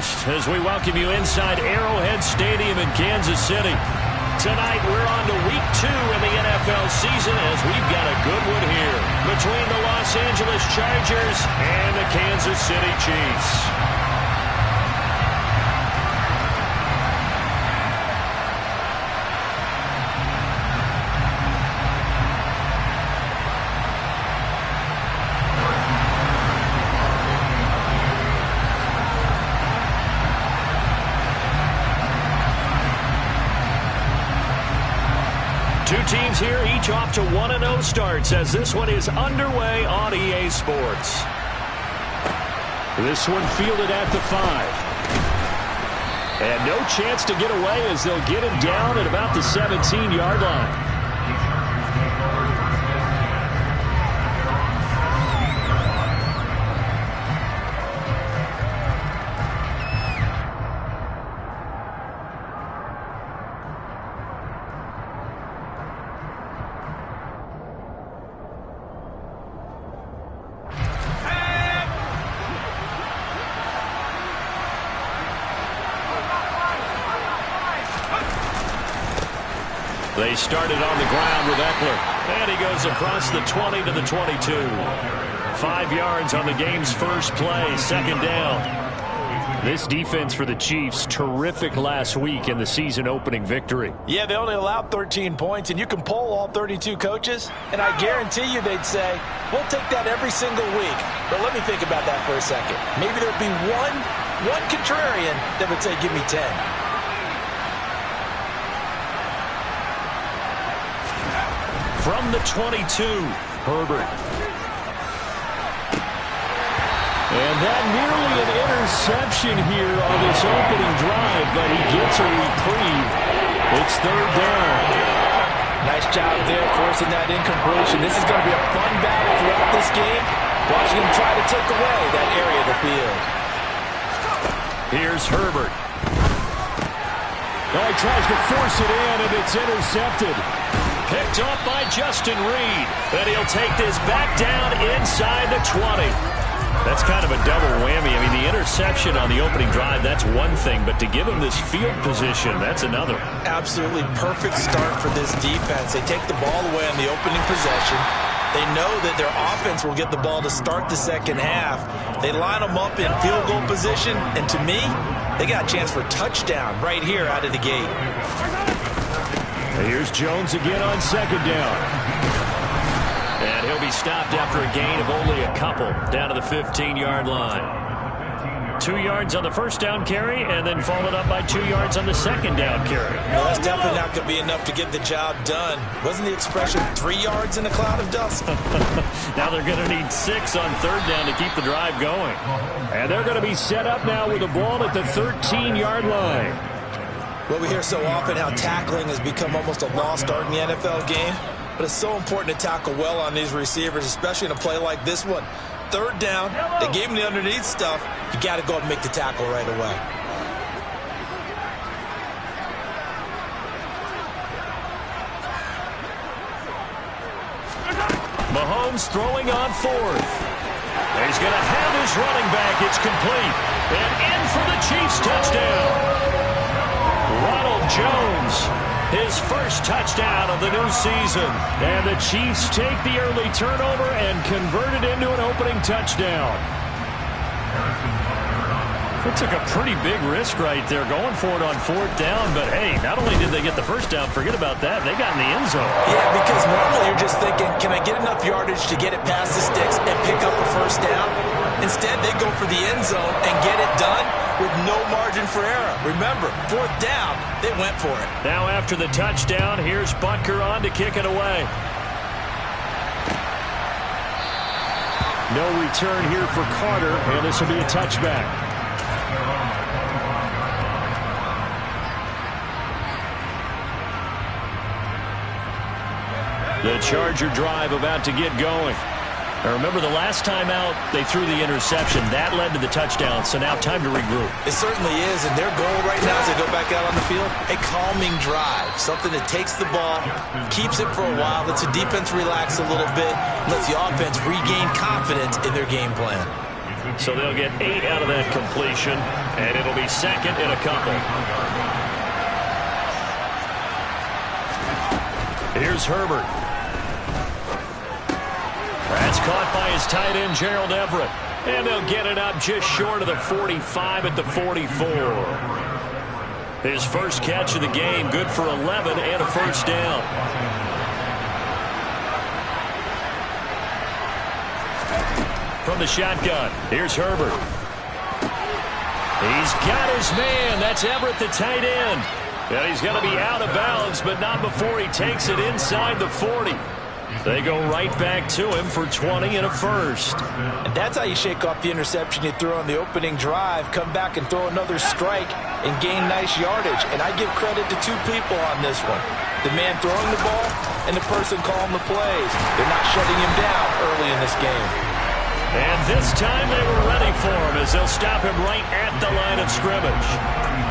dismissed as we welcome you inside Arrowhead Stadium in Kansas City. Tonight we're on to week 2 in the NFL season as we've got a good one here between the Los Angeles Chargers and the Kansas City Chiefs. Two teams here, each off to 1-0 starts as this one is underway on EA Sports. This one fielded at the 5. And no chance to get away as they'll get him down at about the 17-yard line. They started on the ground with Eckler, and he goes across the 20 to the 22. 5 yards on the game's first play, second down. This defense for the Chiefs, terrific last week in the season-opening victory. Yeah, they only allowed 13 points, and you can poll all 32 coaches, and I guarantee you they'd say, we'll take that every single week. But let me think about that for a second. Maybe there'd be one contrarian that would say, give me 10. From the 22, Herbert. And that nearly an interception here on this opening drive, but he gets a reprieve. It's third down. Nice job there forcing that incompletion. This is going to be a fun battle throughout this game. Watching him try to take away that area of the field. Here's Herbert. Oh, he tries to force it in, and it's intercepted. Picked off by Justin Reed. And he'll take this back down inside the 20. That's kind of a double whammy. I mean, the interception on the opening drive, that's one thing. But to give him this field position, that's another. Absolutely perfect start for this defense. They take the ball away on the opening possession. They know that their offense will get the ball to start the second half. They line them up in field goal position. And to me, they got a chance for a touchdown right here out of the gate. Here's Jones again on second down. And he'll be stopped after a gain of only a couple down to the 15-yard line. 2 yards on the first down carry and then followed up by 2 yards on the second down carry. Well, that's definitely not going to be enough to get the job done. Wasn't the expression 3 yards in a cloud of dust? Now they're going to need 6 on third down to keep the drive going. And they're going to be set up now with the ball at the 13-yard line. Well, we hear so often how tackling has become almost a lost art in the NFL game. But it's so important to tackle well on these receivers, especially in a play like this one. Third down, they gave him the underneath stuff. You got to go and make the tackle right away. Mahomes throwing on fourth. He's going to have his running back. It's complete. And in for the Chiefs touchdown. Ronald Jones, his first touchdown of the new season. And the Chiefs take the early turnover and convert it into an opening touchdown. It took a pretty big risk right there going for it on fourth down. But, hey, not only did they get the first down, forget about that, they got in the end zone. Yeah, because normally you're just thinking, can I get enough yardage to get it past the sticks and pick up a first down? Instead, they go for the end zone and get it done with no margin for error. Remember, fourth down, they went for it. Now after the touchdown, here's Butker on to kick it away. No return here for Carter, and this will be a touchback. The Charger drive about to get going. Now remember, the last time out, they threw the interception. That led to the touchdown, so now time to regroup. It certainly is, and their goal right now as they go back out on the field, a calming drive. Something that takes the ball, keeps it for a while, lets the defense relax a little bit, lets the offense regain confidence in their game plan. So they'll get 8 out of that completion, and it'll be second and a couple. Here's Herbert. That's caught by his tight end, Gerald Everett. And they'll get it up just short of the 45 at the 44. His first catch of the game, good for 11 and a first down. From the shotgun, here's Herbert. He's got his man. That's Everett, the tight end. And he's going to be out of bounds, but not before he takes it inside the 40. They go right back to him for 20 and a first. And that's how you shake off the interception you threw on the opening drive, come back and throw another strike and gain nice yardage. And I give credit to two people on this one. The man throwing the ball and the person calling the plays. They're not shutting him down early in this game. And this time they were ready for him as they'll stop him right at the line of scrimmage.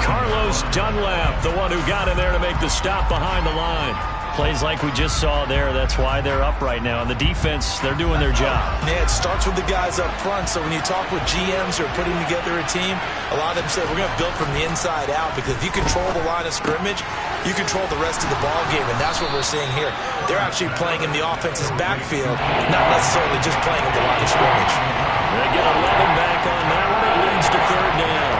Carlos Dunlap, the one who got in there to make the stop behind the line. Plays like we just saw there. That's why they're up right now. And the defense, they're doing their job. Yeah, it starts with the guys up front. So when you talk with GMs who are putting together a team, a lot of them say we're going to build from the inside out, because if you control the line of scrimmage, you control the rest of the ball game, and that's what we're seeing here. They're actually playing in the offense's backfield, not necessarily just playing at the line of scrimmage. They get 11 back on that one. It leads to third down.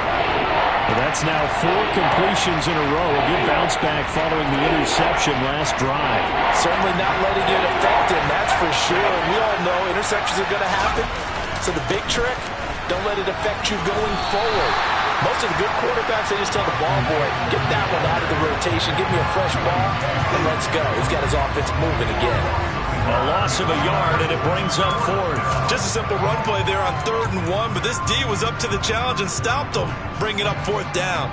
Well, that's now 4 completions in a row. A good bounce back following the interception last drive. Certainly not letting it affect him, that's for sure. We all know interceptions are going to happen. So the big trick, don't let it affect you going forward. Most of the good quarterbacks, they just tell the ball boy, get that one out of the rotation, give me a fresh ball, and let's go. He's got his offense moving again. A loss of a yard, and it brings up fourth. Just a simple run play there on 3rd and 1, but this D was up to the challenge and stopped them, bringing up 4th down.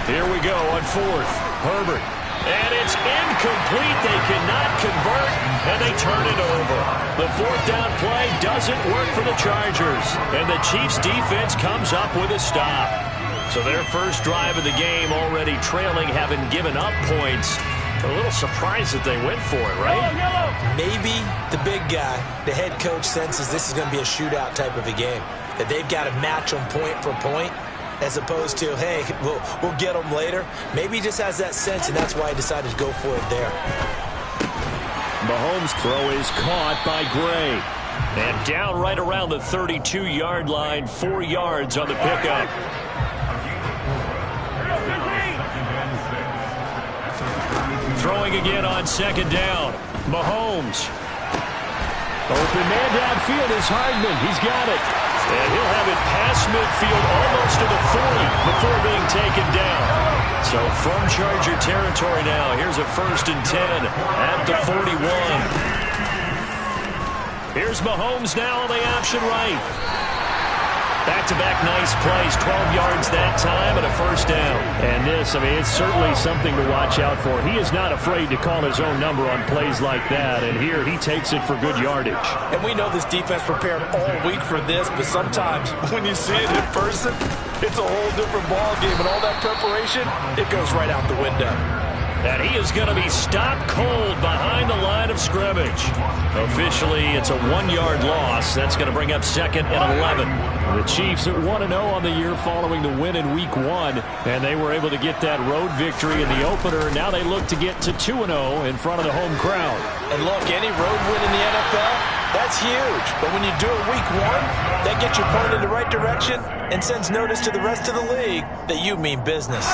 Here we go on 4th. Herbert. And it's incomplete. They cannot convert, and they turn it over. The 4th down play doesn't work for the Chargers, and the Chiefs' defense comes up with a stop. So their first drive of the game already trailing, having given up points. A little surprised that they went for it, right? Maybe the big guy, the head coach, senses this is going to be a shootout type of a game, that they've got to match them point for point, as opposed to, hey, we'll get them later. Maybe he just has that sense, and that's why he decided to go for it there. Mahomes' throw is caught by Gray. And down right around the 32-yard line, 4 yards on the pickup. Throwing again on 2nd down. Mahomes. Open man downfield is Hardman. He's got it. And he'll have it past midfield almost to the 40 before being taken down. So from Charger territory now, here's a 1st and 10 at the 41. Here's Mahomes now on the option right. Back-to-back nice plays, 12 yards that time and a 1st down. And this, I mean, it's certainly something to watch out for. He is not afraid to call his own number on plays like that, and here he takes it for good yardage. And we know this defense prepared all week for this, but sometimes when you see it in person, it's a whole different ball game, and all that preparation, it goes right out the window. And he is going to be stopped cold behind the line of scrimmage. Officially, it's a 1-yard loss. That's going to bring up 2nd and 11. The Chiefs at 1-0 on the year following the win in Week 1. And they were able to get that road victory in the opener. Now they look to get to 2-0 in front of the home crowd. And look, any road win in the NFL, that's huge. But when you do it Week 1, that gets you pointed in the right direction and sends notice to the rest of the league that you mean business.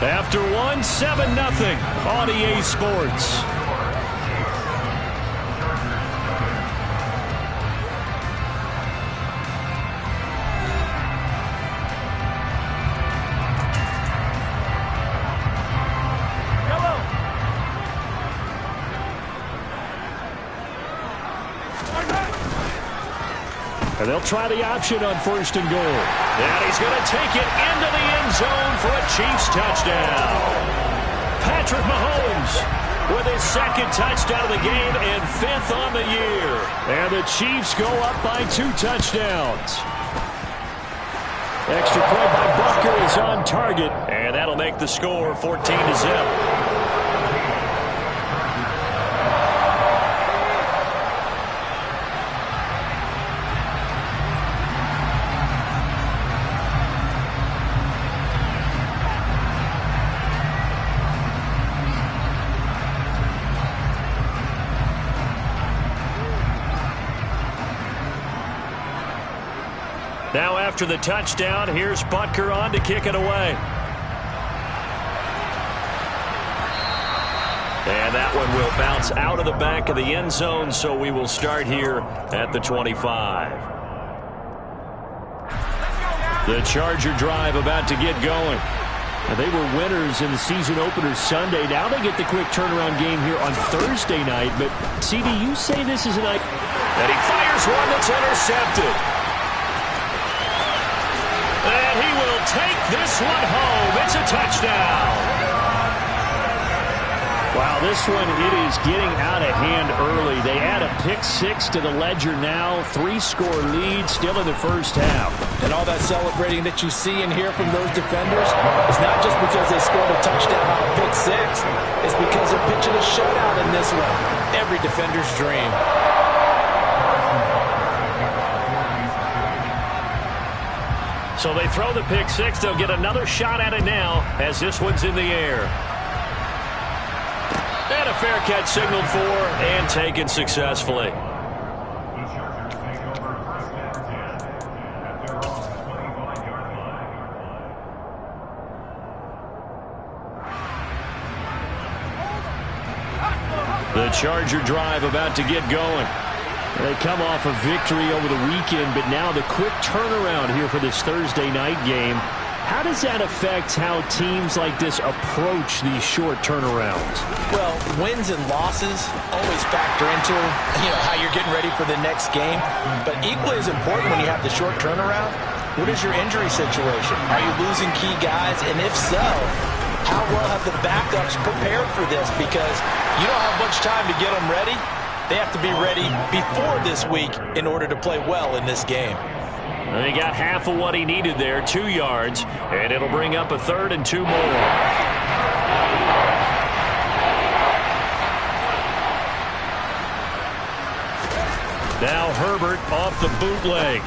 After 1, 7-0 on EA Sports. And they'll try the option on 1st and goal. And he's going to take it into the end zone for a Chiefs touchdown. Patrick Mahomes with his 2nd touchdown of the game and 5th on the year. And the Chiefs go up by 2 touchdowns. Extra point by Butker is on target. And that'll make the score 14-0. Now after the touchdown, here's Butker on to kick it away. And that one will bounce out of the back of the end zone, so we will start here at the 25. The Charger drive about to get going. Now, they were winners in the season opener Sunday. Now they get the quick turnaround game here on Thursday night. But, CD, you say this is a night. And he fires one that's intercepted. And he will take this one home. It's a touchdown. Wow, this one, it is getting out of hand early. They add a pick-6 to the ledger now. 3-score lead still in the first half. And all that celebrating that you see and hear from those defenders is not just because they scored a touchdown on a pick-6. It's because they're pitching a shutout in this one. Every defender's dream. So they throw the pick-6. They'll get another shot at it now as this one's in the air. And a fair catch signaled for and taken successfully. The Charger drive about to get going. They come off a victory over the weekend, but now the quick turnaround here for this Thursday night game. How does that affect how teams like this approach these short turnarounds? Well, wins and losses always factor into, how you're getting ready for the next game. But equally as important when you have the short turnaround, what is your injury situation? Are you losing key guys? And if so, how well have the backups prepared for this? Because you don't have much time to get them ready. They have to be ready before this week in order to play well in this game. He got half of what he needed there, 2 yards, and it'll bring up a 3rd and 2 more. Now Herbert off the bootleg.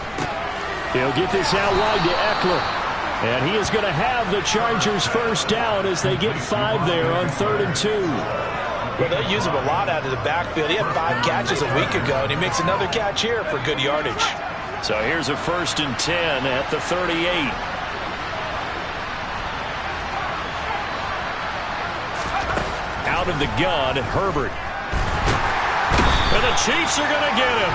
He'll get this out wide to Eckler. And he is going to have the Chargers first down as they get 5 there on 3rd and 2. Well, they use him a lot out of the backfield. He had 5 catches a week ago, and he makes another catch here for good yardage. So here's a 1st and 10 at the 38. Out of the gun, Herbert. And the Chiefs are going to get him.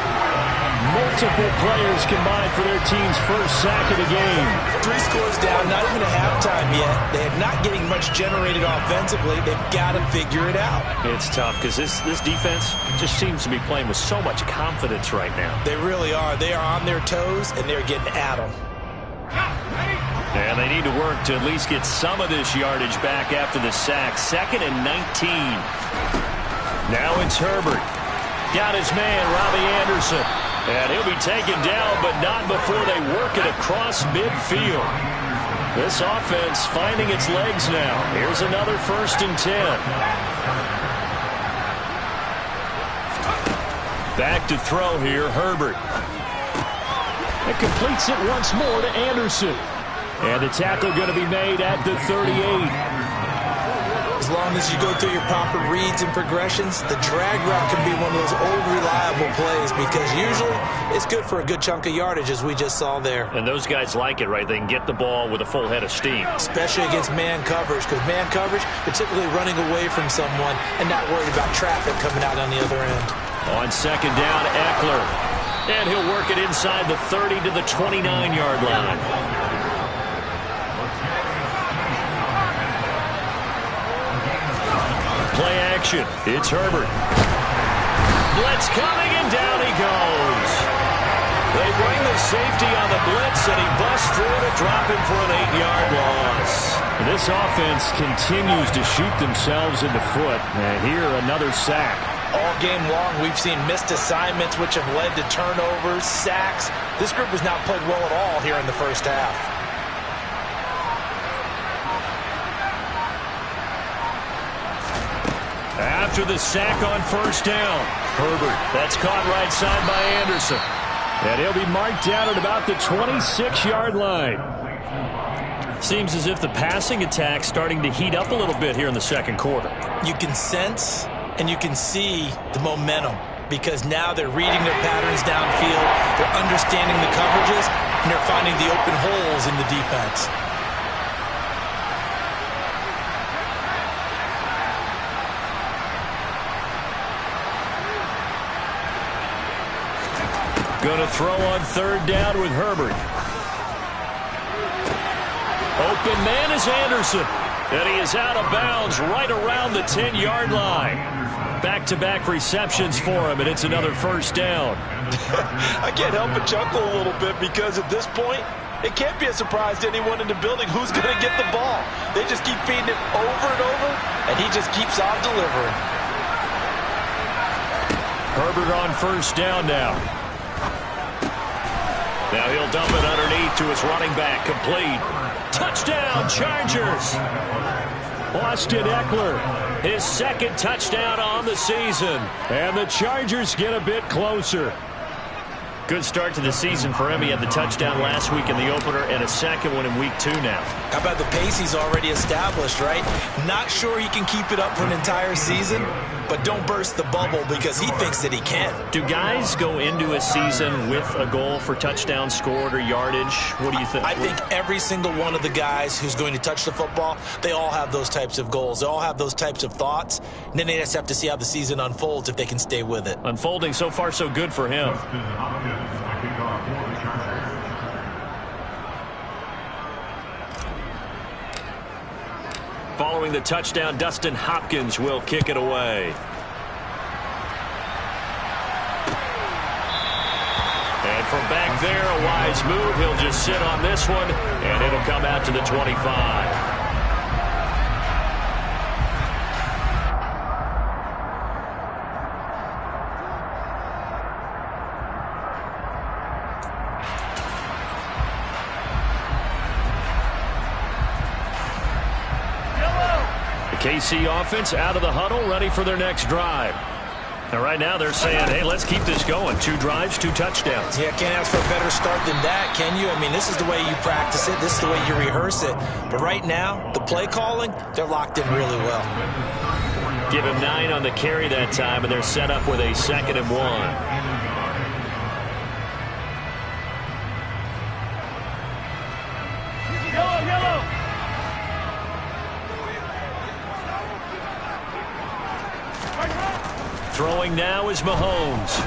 Multiple players combined for their team's first sack of the game. 3 scores down, not even a halftime yet. They're not getting much generated offensively. They've got to figure it out. It's tough because this defense just seems to be playing with so much confidence right now. They really are. They are on their toes, and they're getting at them. And they need to work to at least get some of this yardage back after the sack. 2nd and 19. Now it's Herbert. Got his man, Robbie Anderson. And he'll be taken down, but not before they work it across midfield. This offense finding its legs now. Here's another 1st and 10. Back to throw here, Herbert. It completes it once more to Anderson. And the tackle going to be made at the 38. As long as you go through your proper reads and progressions, the drag route can be one of those old reliable plays because usually it's good for a good chunk of yardage as we just saw there. And those guys like it, right? They can get the ball with a full head of steam. Especially against man coverage because man coverage, they're typically running away from someone and not worried about traffic coming out on the other end. On 2nd down, Eckler. And he'll work it inside the 30 to the 29-yard line. Play action. It's Herbert. Blitz coming, and down he goes. They bring the safety on the blitz, and he busts through to drop him for an 8-yard loss. This offense continues to shoot themselves in the foot. And here, another sack. All game long, we've seen missed assignments, which have led to turnovers, sacks. This group has not played well at all here in the first half. After the sack on first down, Herbert, that's caught right side by Anderson. And he'll be marked down at about the 26-yard line. Seems as if the passing attack's starting to heat up a little bit here in the second quarter. You can sense and you can see the momentum because now they're reading their patterns downfield, they're understanding the coverages, and they're finding the open holes in the defense. Going to throw on third down with Herbert. Open man is Anderson. And he is out of bounds right around the 10-yard line. Back-to-back receptions for him, and it's another first down. I can't help but chuckle a little bit because at this point, it can't be a surprise to anyone in the building who's going to get the ball. They just keep feeding it over and over, and he just keeps on delivering. Herbert on first down now. Now he'll dump it underneath to his running back. Complete. Touchdown, Chargers. Austin Eckler, his second touchdown on the season. And the Chargers get a bit closer. Good start to the season for him. He had the touchdown last week in the opener and a second one in week 2 now. How about the pace he's already established, right? Not sure he can keep it up for an entire season, but don't burst the bubble because he thinks that he can. Do guys go into a season with a goal for touchdowns scored or yardage? What do you think? I think every single one of the guys who's going to touch the football, they all have those types of goals. They all have those types of thoughts. And then they just have to see how the season unfolds if they can stay with it. Unfolding so far so good for him. Following the touchdown, Dustin Hopkins will kick it away. And from back there, a wise move. He'll just sit on this one, and it'll come out to the 25. KC offense out of the huddle, ready for their next drive. And right now they're saying, hey, let's keep this going. 2 drives, 2 touchdowns. Yeah, can't ask for a better start than that, can you? I mean, this is the way you practice it. This is the way you rehearse it. But right now, the play calling, they're locked in really well. Give him 9 on the carry that time, and they're set up with a 2nd and 1. Throwing now is Mahomes.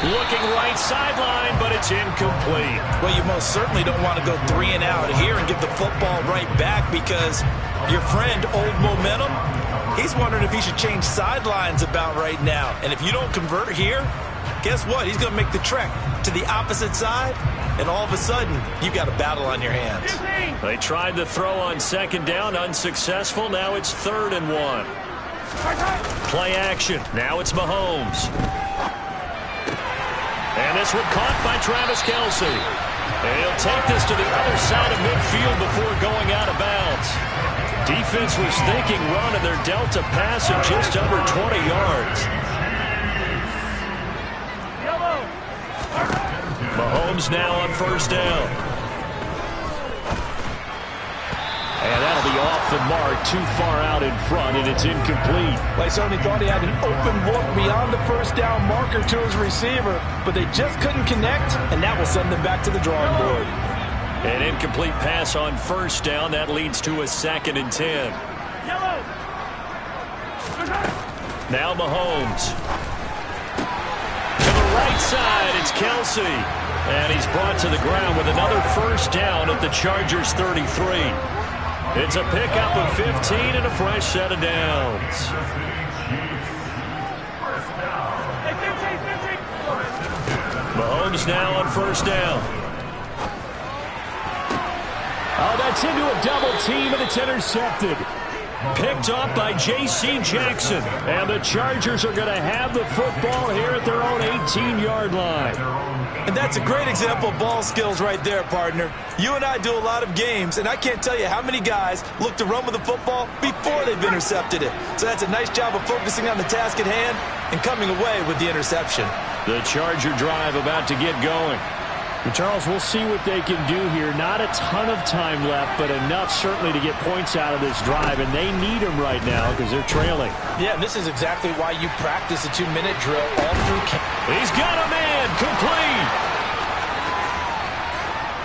Looking right sideline, but it's incomplete. Well, you most certainly don't want to go 3 and out here and get the football right back because your friend, Old Momentum, he's wondering if he should change sidelines about right now. And if you don't convert here, guess what? He's going to make the trek to the opposite side, and all of a sudden, you've got a battle on your hands. They tried the throw on 2nd down, unsuccessful. Now it's 3rd and 1. Play action. Now it's Mahomes. And this one caught by Travis Kelce. And he'll take this to the other side of midfield before going out of bounds. Defense was thinking run, and they're dealt a pass of just under 20 yards. Mahomes now on first down. And that'll be off the mark, too far out in front, and it's incomplete. They certainly thought he had an open look beyond the first down marker to his receiver, but they just couldn't connect, and that will send them back to the drawing board. An incomplete pass on first down. That leads to a 2nd and 10. Now Mahomes. To the right side, it's Kelce. And he's brought to the ground with another first down at the Chargers' 33. It's a pickup of 15 and a fresh set of downs. Mahomes now on first down. Oh, that's into a double team, and it's intercepted. Picked off by J.C. Jackson. And the Chargers are going to have the football here at their own 18-yard line. And that's a great example of ball skills right there, partner. You and I do a lot of games, and I can't tell you how many guys look to run with the football before they've intercepted it. So that's a nice job of focusing on the task at hand and coming away with the interception. The Charger drive about to get going. And Charles, we'll see what they can do here. Not a ton of time left, but enough certainly to get points out of this drive, and they need them right now because they're trailing. Yeah, and this is exactly why you practice a 2-minute drill all through camp. He's got a man complete.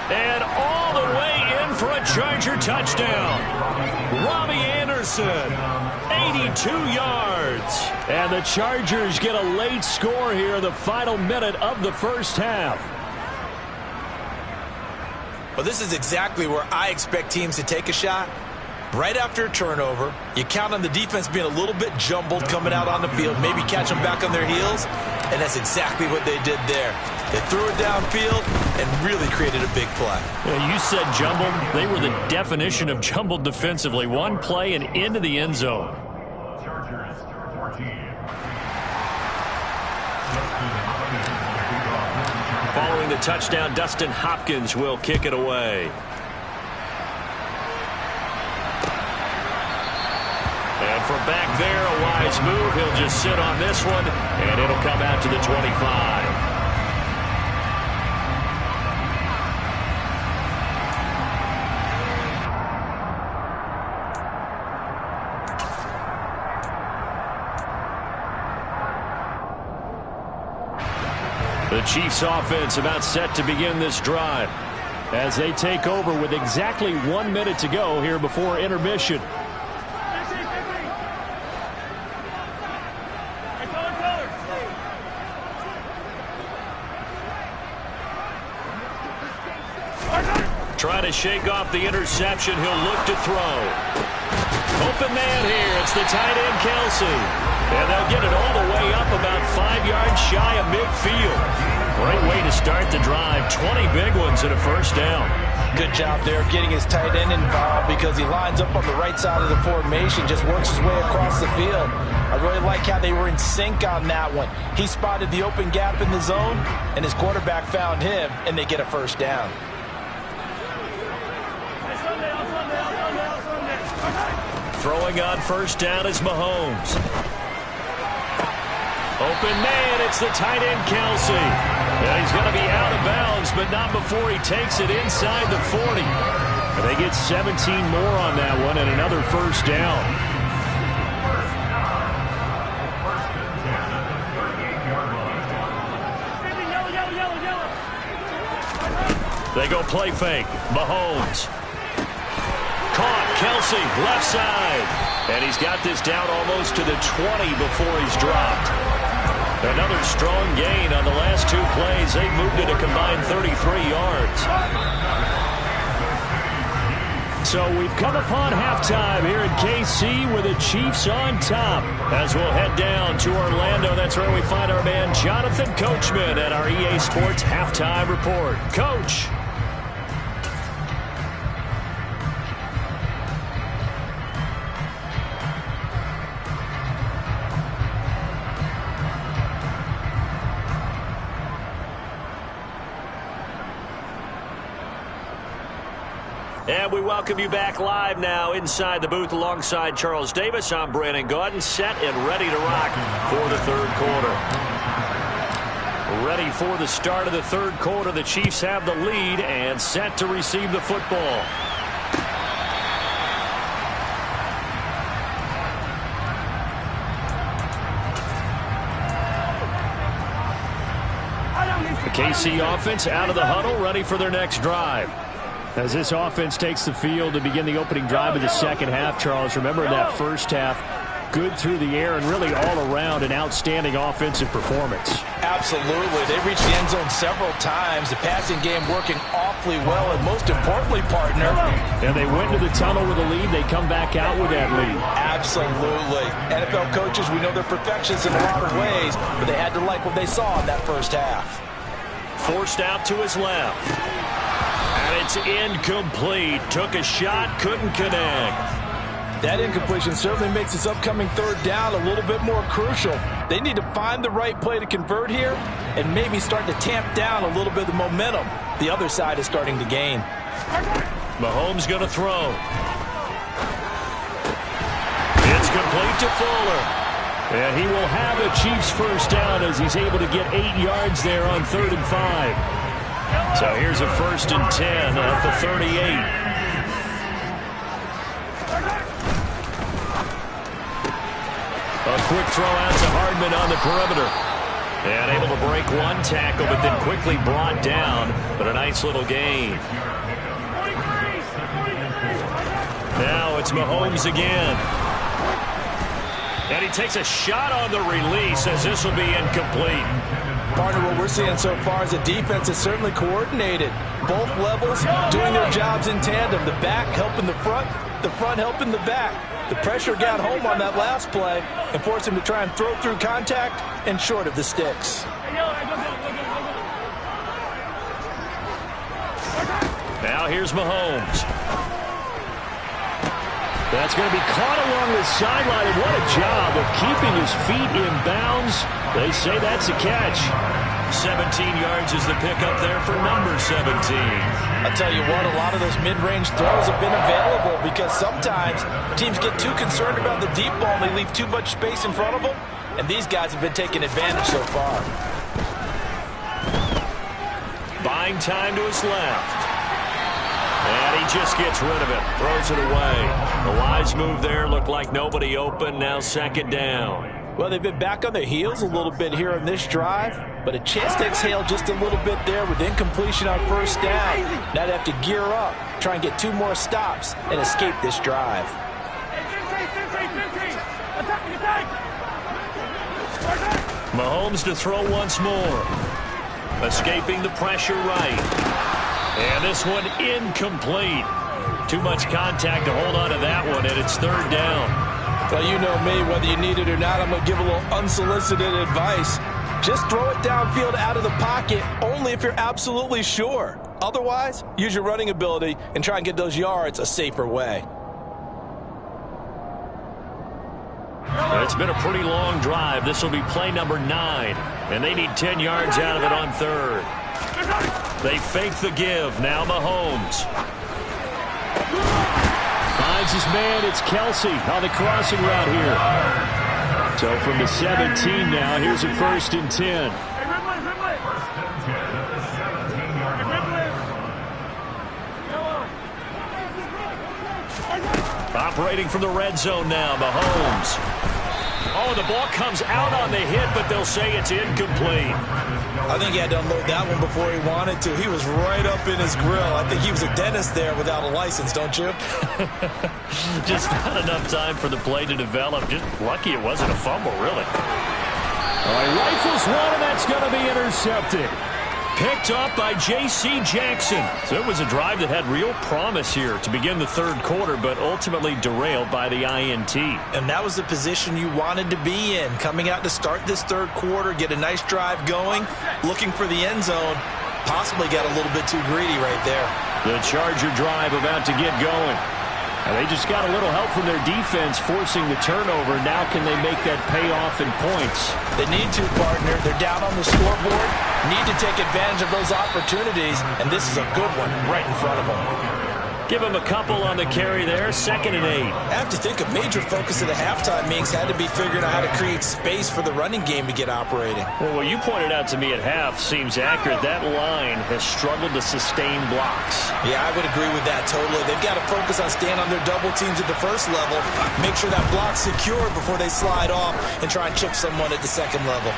And all the way in for a Charger touchdown. Robbie Anderson, 82 yards. And the Chargers get a late score here in the final minute of the first half. Well, this is exactly where I expect teams to take a shot. Right after a turnover, you count on the defense being a little bit jumbled coming out on the field, maybe catch them back on their heels, and that's exactly what they did there. They threw it downfield and really created a big play. Yeah, you said jumbled. They were the definition of jumbled defensively. One play and into the end zone. Following the touchdown, Dustin Hopkins will kick it away. And from back there, a wise move. He'll just sit on this one, and it'll come out to the 25. The Chiefs offense about set to begin this drive as they take over with exactly 1 minute to go here before intermission. Trying to shake off the interception. He'll look to throw. Open man here. It's the tight end, Kelsey. And they'll get it all the way up about 5 yards shy of midfield. Great way to start the drive. 20 big ones and a first down. Good job there of getting his tight end involved because he lines up on the right side of the formation, just works his way across the field. I really like how they were in sync on that one. He spotted the open gap in the zone, and his quarterback found him, and they get a first down. Throwing on first down is Mahomes. Open man, it's the tight end, Kelsey. And he's going to be out of bounds, but not before he takes it inside the 40. And they get 17 more on that one and another first down. They go play fake. Mahomes. Caught. Kelsey, left side. And he's got this down almost to the 20 before he's dropped. Another strong gain on the last 2 plays. They moved it a combined 33 yards. So we've come upon halftime here in KC with the Chiefs on top. As we'll head down to Orlando, that's where we find our man Jonathan Coachman at our EA Sports Halftime Report. Coach. And we welcome you back live now inside the booth alongside Charles Davis. I'm Brandon Gaudin, set and ready to rock for the third quarter. Ready for the start of the third quarter. The Chiefs have the lead and set to receive the football. The KC offense out of the huddle, ready for their next drive. As this offense takes the field to begin the opening drive of the second half, Charles, remember that first half, good through the air and really all around an outstanding offensive performance. Absolutely. They reached the end zone several times. The passing game working awfully well, and most importantly, partner. And they went to the tunnel with a lead. They come back out with that lead. Absolutely. NFL coaches, we know they're perfectionists in a lot of ways, but they had to like what they saw in that first half. Forced out to his left. And it's incomplete. Took a shot, couldn't connect. That incompletion certainly makes this upcoming third down a little bit more crucial. They need to find the right play to convert here and maybe start to tamp down a little bit of the momentum the other side is starting to gain. Mahomes going to throw. It's complete to Fuller. And he will have a Chiefs first down as he's able to get 8 yards there on 3rd and 5. So here's a 1st and 10 at the 38. A quick throw out to Hardman on the perimeter. And able to break one tackle, but then quickly brought down. But a nice little gain. Now it's Mahomes again. And he takes a shot on the release as this will be incomplete. Partner, what we're seeing so far is the defense is certainly coordinated. Both levels doing their jobs in tandem. The back helping the front helping the back. The pressure got home on that last play and forced him to try and throw through contact and short of the sticks. Now here's Mahomes. That's going to be caught along the sideline, and what a job of keeping his feet in bounds. They say that's a catch. 17 yards is the pickup there for number 17. I'll tell you what, a lot of those mid-range throws have been available because sometimes teams get too concerned about the deep ball and they leave too much space in front of them, and these guys have been taking advantage so far. Buying time to his left. And he just gets rid of it, throws it away. The wise move there, looked like nobody open, now 2nd down. Well, they've been back on their heels a little bit here on this drive, but a chance to exhale just a little bit there with incompletion on 1st down. Now they have to gear up, try and get 2 more stops, and escape this drive. Mahomes to throw once more. Escaping the pressure right. And this one incomplete. Too much contact to hold on to that one, and it's 3rd down. Well, you know me, whether you need it or not, I'm going to give a little unsolicited advice. Just throw it downfield out of the pocket only if you're absolutely sure. Otherwise, use your running ability and try and get those yards a safer way. It's been a pretty long drive. This will be play number 9, and they need 10 yards out of it on 3rd. They fake the give. Now Mahomes. Finds his man. It's Kelsey on the crossing route here. So from the 17 now, here's a 1st and 10. Operating from the red zone now, Mahomes. Oh, the ball comes out on the hit, but they'll say it's incomplete. I think he had to unload that one before he wanted to. He was right up in his grill. I think he was a dentist there without a license, don't you? Just not enough time for the play to develop. Just lucky it wasn't a fumble, really. All right, rifles one, and that's going to be intercepted. Picked up by J.C. Jackson. So it was a drive that had real promise here to begin the 3rd quarter, but ultimately derailed by the INT. And that was the position you wanted to be in. Coming out to start this 3rd quarter, get a nice drive going, looking for the end zone. Possibly got a little bit too greedy right there. The Charger drive about to get going. And they just got a little help from their defense forcing the turnover. Now can they make that pay off in points? They need to, partner. They're down on the scoreboard. Need to take advantage of those opportunities, and this is a good one right in front of them. Give him a couple on the carry there. 2nd and 8. I have to think a major focus of the halftime meetings had to be figuring out how to create space for the running game to get operating. Well, what you pointed out to me at half seems accurate. That line has struggled to sustain blocks. Yeah, I would agree with that totally. They've got to focus on staying on their double teams at the 1st level, make sure that block's secure before they slide off and try and chip someone at the 2nd level.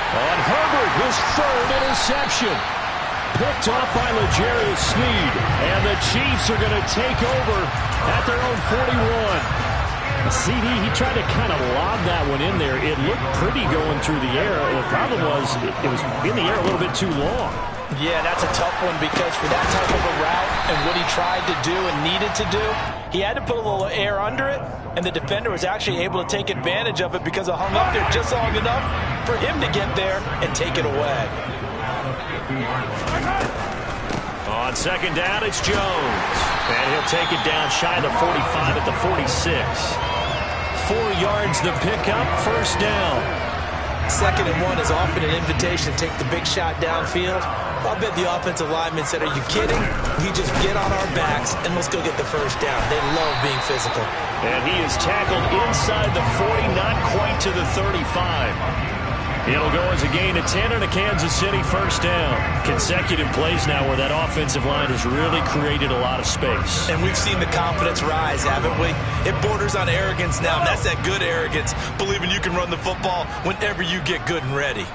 On Herbert, his 3rd interception. Picked off by L'Jarius Sneed. And the Chiefs are going to take over at their own 41. CD, he tried to kind of lob that one in there. It looked pretty going through the air. The problem was it was in the air a little bit too long. Yeah, that's a tough one because for that type of a route and what he tried to do and needed to do, he had to put a little air under it, and the defender was actually able to take advantage of it because it hung up there just long enough for him to get there and take it away. On second down, it's Jones. And he'll take it down shy of the 45 at the 46. 4 yards the pickup, first down. 2nd and 1 is often an invitation to take the big shot downfield. I'll bet the offensive lineman said, are you kidding? We just get on our backs and let's go get the first down. They love being physical. And he is tackled inside the 40, not quite to the 35. It'll go as a gain of 10 and a Kansas City first down. Consecutive plays now where that offensive line has really created a lot of space. And we've seen the confidence rise, haven't we? It borders on arrogance now, and that's that good arrogance, believing you can run the football whenever you get good and ready.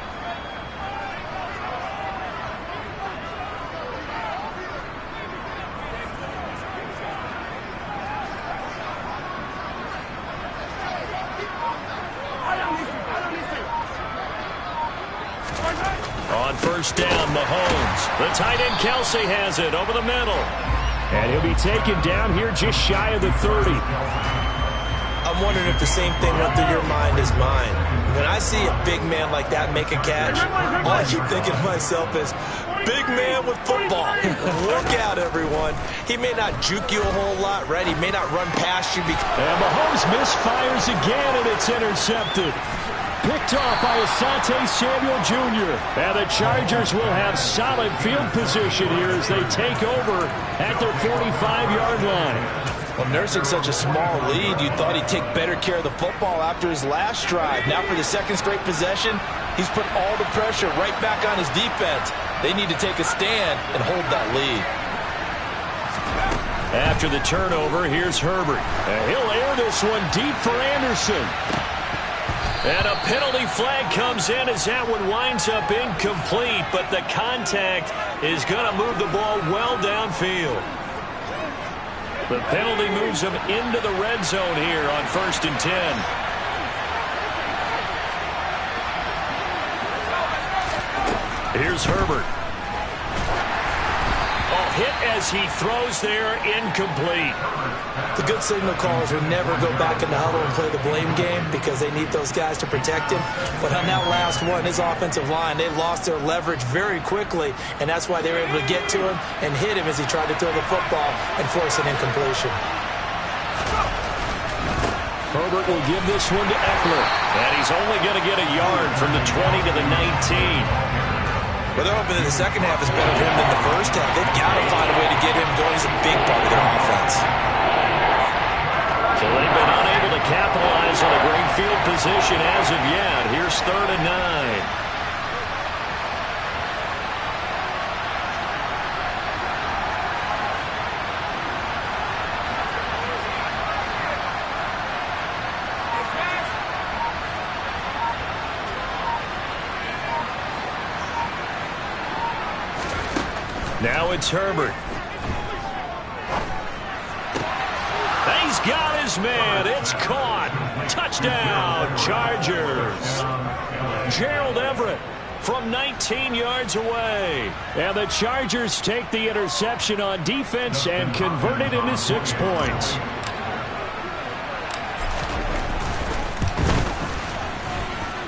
On first down, Mahomes. The tight end Kelsey has it over the middle. And he'll be taken down here just shy of the 30. I'm wondering if the same thing went through your mind as mine. When I see a big man like that make a catch, all I keep thinking to myself is, big man with football. Look out, everyone. He may not juke you a whole lot, right? He may not run past you. And Mahomes misfires again, and it's intercepted. Picked off by Asante Samuel Jr. And the Chargers will have solid field position here as they take over at their 45-yard line. Well, nursing such a small lead, you thought he'd take better care of the football after his last drive. Now for the 2nd straight possession, he's put all the pressure right back on his defense. They need to take a stand and hold that lead. After the turnover, here's Herbert. And he'll air this one deep for Anderson. And a penalty flag comes in as that one winds up incomplete, but the contact is going to move the ball well downfield. The penalty moves him into the red zone here on 1st and 10. Here's Herbert. Hit as he throws there, incomplete. The good signal callers would never go back in the huddle and play the blame game because they need those guys to protect him. But on that last one, his offensive line, they lost their leverage very quickly, and that's why they were able to get to him and hit him as he tried to throw the football and force an incompletion. Herbert will give this one to Eckler, and he's only going to get a yard from the 20 to the 19. Well, they're hoping that the second half is better for him than the first half. They've got to find a way to get him going. He's a big part of their offense. So they've been unable to capitalize on a great field position as of yet. Here's 3rd and 9. Now it's Herbert. He's got his man. It's caught. Touchdown, Chargers. Gerald Everett from 19 yards away. And the Chargers take the interception on defense and convert it into 6 points.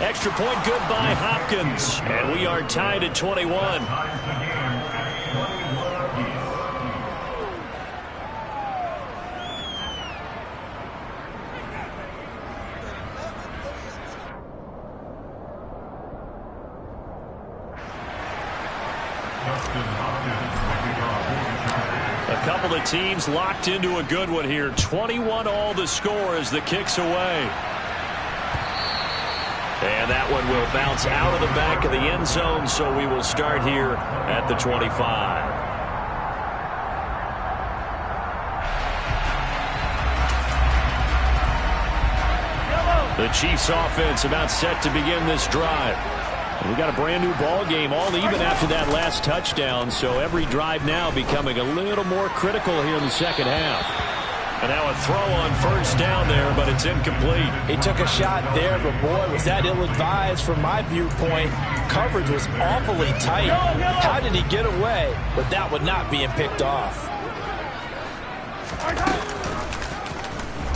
Extra point good by Hopkins. And we are tied at 21. A couple of teams locked into a good one here. 21 all the score as the kick's away. And that one will bounce out of the back of the end zone, so we will start here at the 25. The Chiefs offense about set to begin this drive. We got a brand new ball game, all even after that last touchdown, so every drive now becoming a little more critical here in the second half. And now a throw on first down there, but it's incomplete. He took a shot there, but boy, was that ill-advised from my viewpoint. Coverage was awfully tight. How did he get away with that one not being picked off?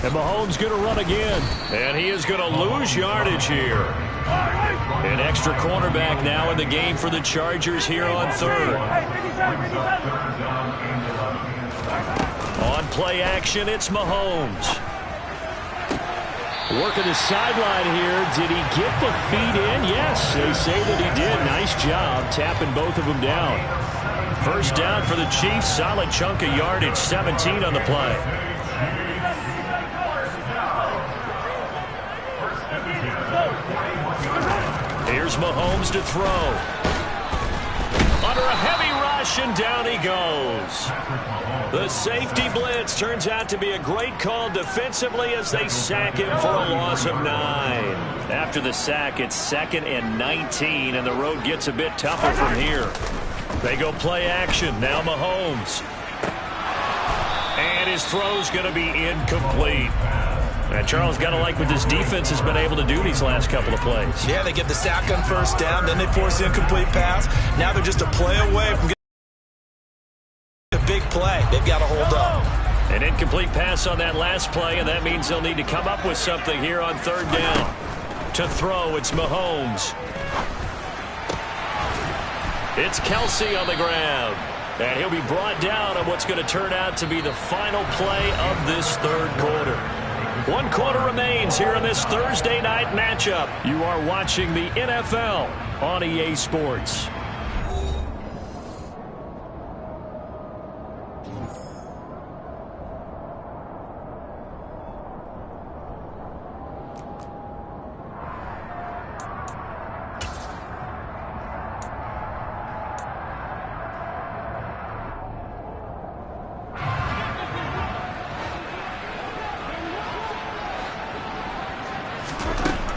And Mahomes going to run again. And he is going to lose yardage here. An extra cornerback now in the game for the Chargers here on third. On play action, it's Mahomes. Working the sideline here. Did he get the feet in? Yes, they say that he did. Nice job tapping both of them down. First down for the Chiefs. Solid chunk of yardage. 17 on the play. Here's Mahomes to throw. Under a heavy rush, and down he goes. The safety blitz turns out to be a great call defensively as they sack him for a loss of 9. After the sack, it's 2nd and 19, and the road gets a bit tougher from here. They go play action. Now Mahomes. And his throw's going to be incomplete. And Charles, got to like what this defense has been able to do these last couple of plays. Yeah, they get the sack on first down, then they force the incomplete pass. Now they're just a play away from getting a big play. They've got to hold up. An incomplete pass on that last play, and that means they'll need to come up with something here on third down. To throw, it's Mahomes. It's Kelsey on the ground. And he'll be brought down on what's going to turn out to be the final play of this third quarter. 1 quarter remains here in this Thursday night matchup. You are watching the NFL on EA Sports.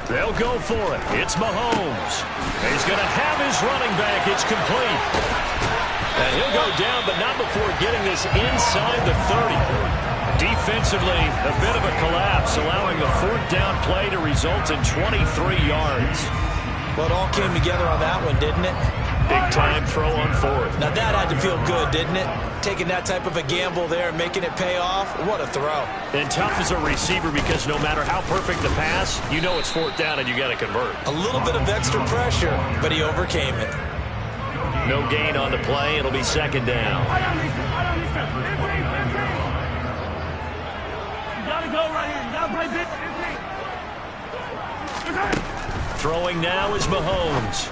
They'll go for it. It's Mahomes. He's going to have his running back. It's complete. And he'll go down, but not before getting this inside the 30. Defensively, a bit of a collapse, allowing the fourth down play to result in 23 yards. Well, it all came together on that one, didn't it? Big-time throw on fourth. Now, that had to feel good, didn't it? Taking that type of a gamble there and making it pay off. What a throw. And tough as a receiver because no matter how perfect the pass, you know it's fourth down and you got to convert. A little bit of extra pressure, but he overcame it. No gain on the play. It'll be second down. Throwing now is Mahomes.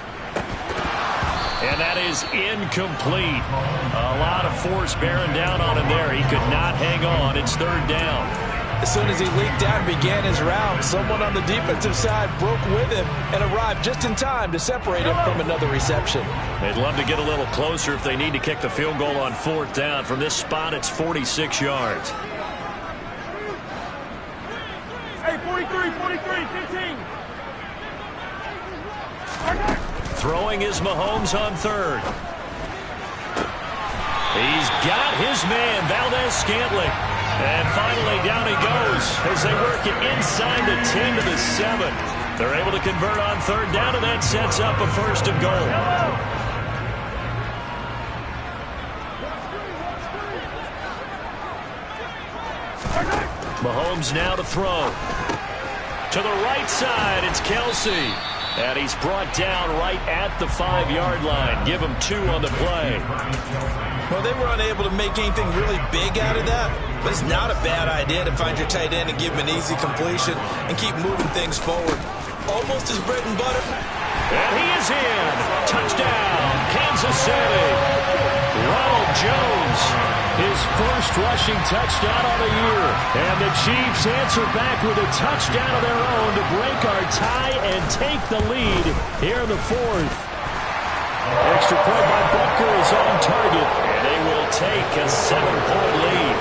And that is incomplete. A lot of force bearing down on him there. He could not hang on. It's third down. As soon as he leaked out and began his route, someone on the defensive side broke with him and arrived just in time to separate him from another reception. They'd love to get a little closer if they need to kick the field goal on fourth down. From this spot, it's 46 yards. Hey, 43, 15. Throwing is Mahomes on third. He's got his man, Valdez-Scantling. And finally, down he goes as they work it inside the 10 to the 7. They're able to convert on third down, and that sets up a first and goal. Mahomes now to throw. To the right side, it's Kelsey. And he's brought down right at the 5-yard line. Give him 2 on the play. Well, they were unable to make anything really big out of that, but it's not a bad idea to find your tight end and give him an easy completion and keep moving things forward. Almost his bread and butter. And he is in. Touchdown, Kansas City. Ronald Jones, his first rushing touchdown of the year. And the Chiefs answer back with a touchdown of their own to break our tie and take the lead here in the fourth. Extra point by Butker is on target, and they will take a 7-point lead.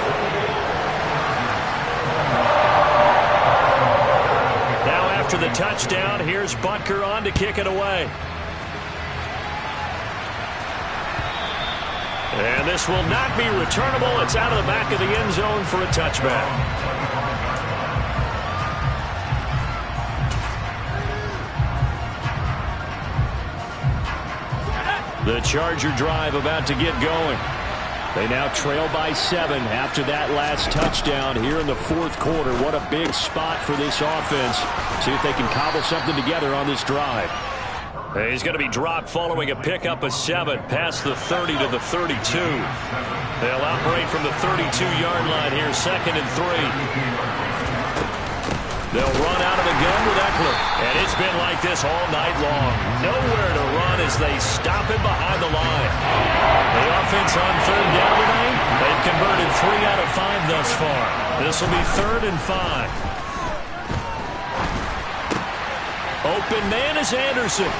Now after the touchdown, here's Butker on to kick it away. And this will not be returnable. It's out of the back of the end zone for a touchback. The Charger drive about to get going. They now trail by 7 after that last touchdown here in the fourth quarter. What a big spot for this offense. See if they can cobble something together on this drive. He's going to be dropped following a pickup of 7 past the 30 to the 32. They'll operate from the 32-yard line here, 2nd and 3. They'll run out of the gun with Eckler. And it's been like this all night long. Nowhere to run as they stop him behind the line. The offense on 3rd down tonight, they've converted 3 out of 5 thus far. This will be 3rd and 5. Open man is Anderson.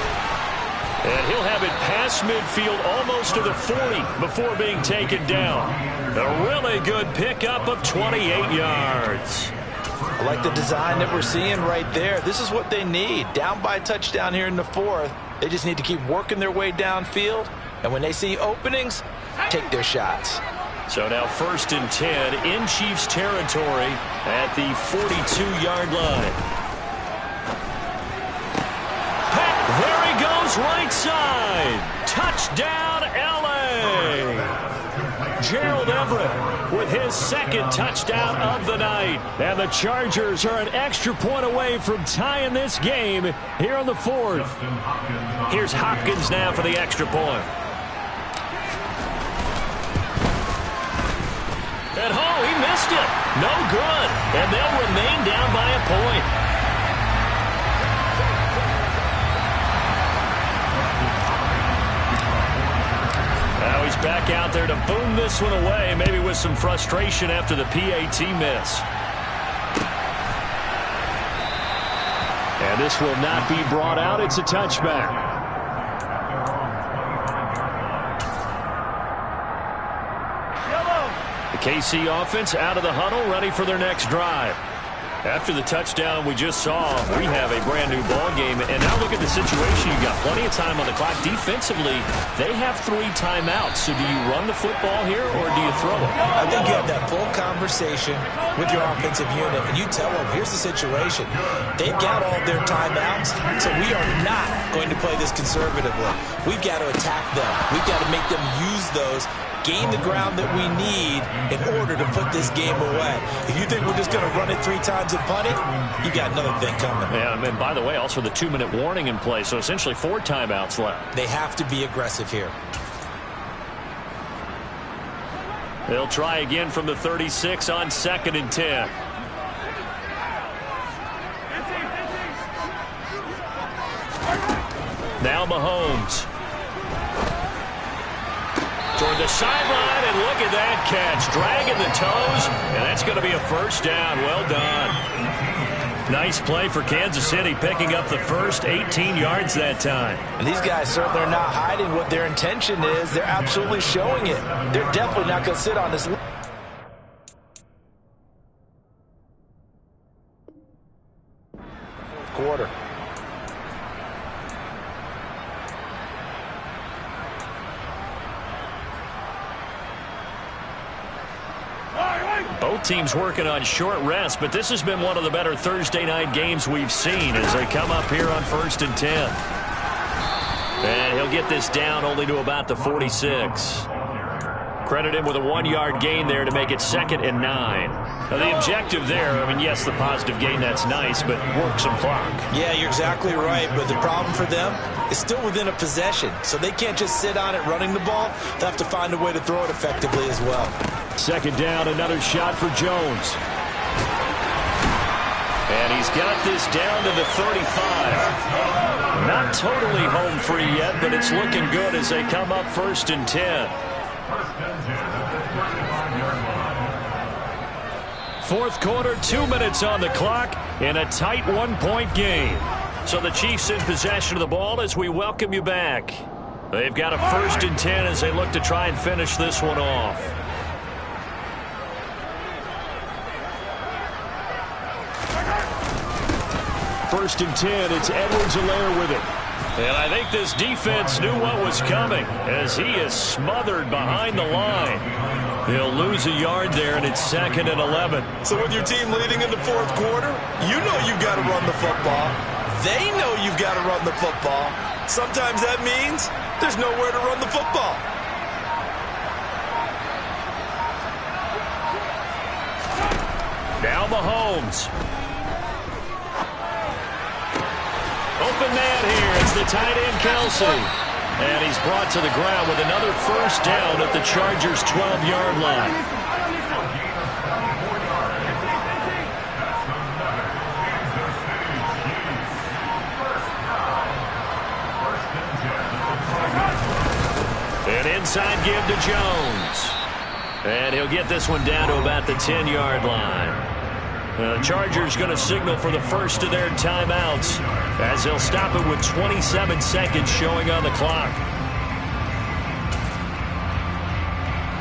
And he'll have it past midfield almost to the 40 before being taken down. A really good pickup of 28 yards. I like the design that we're seeing right there. This is what they need. Down by a touchdown here in the 4th. They just need to keep working their way downfield. And when they see openings, take their shots. So now 1st and 10 in Chiefs territory at the 42-yard line. There he goes, right side. Touchdown, L.A. Gerald Everett with his 2nd touchdown of the night. And the Chargers are an extra point away from tying this game here on the 4th. Here's Hopkins now for the extra point. And he missed it. No good. And they'll remain down by a point. Now he's back out there to boom this one away, maybe with some frustration after the PAT miss. And this will not be brought out. It's a touchback. The KC offense out of the huddle, ready for their next drive. After the touchdown we just saw, we have a brand-new ball game. And now look at the situation. You've got plenty of time on the clock. Defensively, they have 3 timeouts. So do you run the football here or do you throw it? I think you have that full conversation with your offensive unit, and you tell them, here's the situation. They've got all their timeouts, so we are not going to play this conservatively. We've got to attack them. We've got to make them use those, gain the ground that we need in order to put this game away. If you think we're just going to run it 3 times and punt it, you got another thing coming. Yeah, and by the way, also the 2-minute warning in play, so essentially 4 timeouts left. They have to be aggressive here. They'll try again from the 36 on 2nd and 10. Now Mahomes. Toward the sideline, and look at that catch. Dragging the toes, and that's going to be a 1st down. Well done. Nice play for Kansas City, picking up the first 18 yards that time. And these guys certainly are not hiding what their intention is. They're absolutely showing it. They're definitely not going to sit on this. Fourth quarter. Both teams working on short rest, but this has been one of the better Thursday night games we've seen as they come up here on 1st and 10. And he'll get this down only to about the 46. Credit him with a 1-yard gain there to make it 2nd and 9. Now the objective there, I mean, yes, the positive gain, that's nice, but work some clock. Yeah, you're exactly right, but the problem for them is still within a possession, so they can't just sit on it running the ball. They'll have to find a way to throw it effectively as well. 2nd down, another shot for Jones. And he's got this down to the 35. Not totally home free yet, but it's looking good as they come up 1st and 10. Fourth quarter, 2 minutes on the clock in a tight 1-point game. So the Chiefs in possession of the ball as we welcome you back. They've got a 1st and 10 as they look to try and finish this one off. First and 10, it's Edwards-Helaire with it. And I think this defense knew what was coming as he is smothered behind the line. He'll lose a yard there, and it's 2nd and 11. So with your team leading in the fourth quarter, you know you've got to run the football. They know you've got to run the football. Sometimes that means there's nowhere to run the football. Now Mahomes. Open man here. It's the tight end, Kelsey. And he's brought to the ground with another first down at the Chargers' 12-yard line. An inside give to Jones. And he'll get this one down to about the 10-yard line. The Chargers going to signal for the first of their timeouts as they'll stop it with 27 seconds showing on the clock.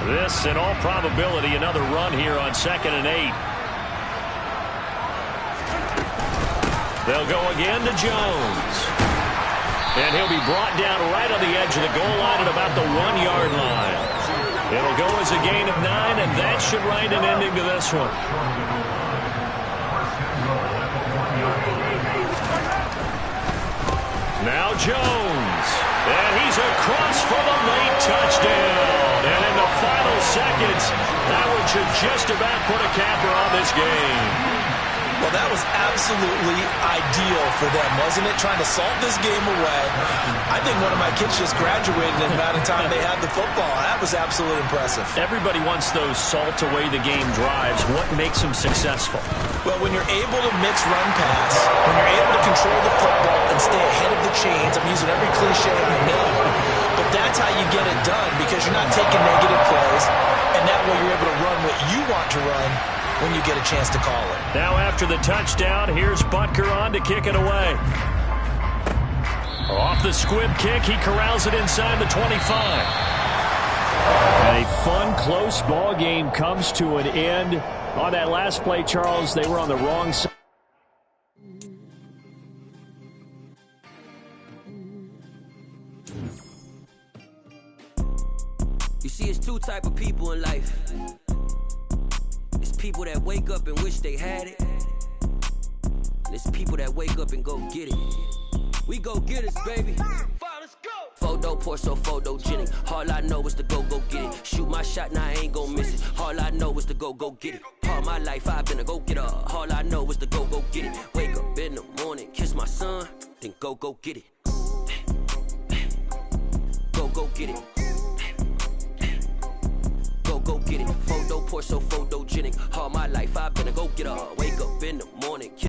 This, in all probability, another run here on 2nd and 8. They'll go again to Jones. And he'll be brought down right on the edge of the goal line at about the 1-yard line. It'll go as a gain of 9, and that should write an ending to this one. Now Jones, and he's across for the late touchdown. And in the final seconds, that one should just about put a capper on this game. Well, that was absolutely ideal for them, wasn't it? Trying to salt this game away. I think one of my kids just graduated in the amount of time they had the football. That was absolutely impressive. Everybody wants those salt-away-the-game drives. What makes them successful? Well, when you're able to mix run-pass, when you're able to control the football and stay ahead of the chains, I'm using every cliche I know, but that's how you get it done because you're not taking negative plays, and that way you're able to run what you want to run when you get a chance to call it. Now after the touchdown, here's Butker on to kick it away. Off the squib kick, he corrals it inside the 25. And a fun, close ball game comes to an end. On that last play, Charles, they were on the wrong side. You see, it's two type of people in life. It's people that wake up and wish they had it. And it's people that wake up and go get it. We go get it, baby. Photo pour so photogenic. All I know is to go get it. Shoot my shot, now I ain't gon' miss it. All I know is to go get it. All my life I've been a go-getter. All I know is to go get it. Wake up in the morning, kiss my son, then go get it. Go get it. Go get it. Photo pour so photogenic. All my life I've been a go-getter. Wake up in the morning.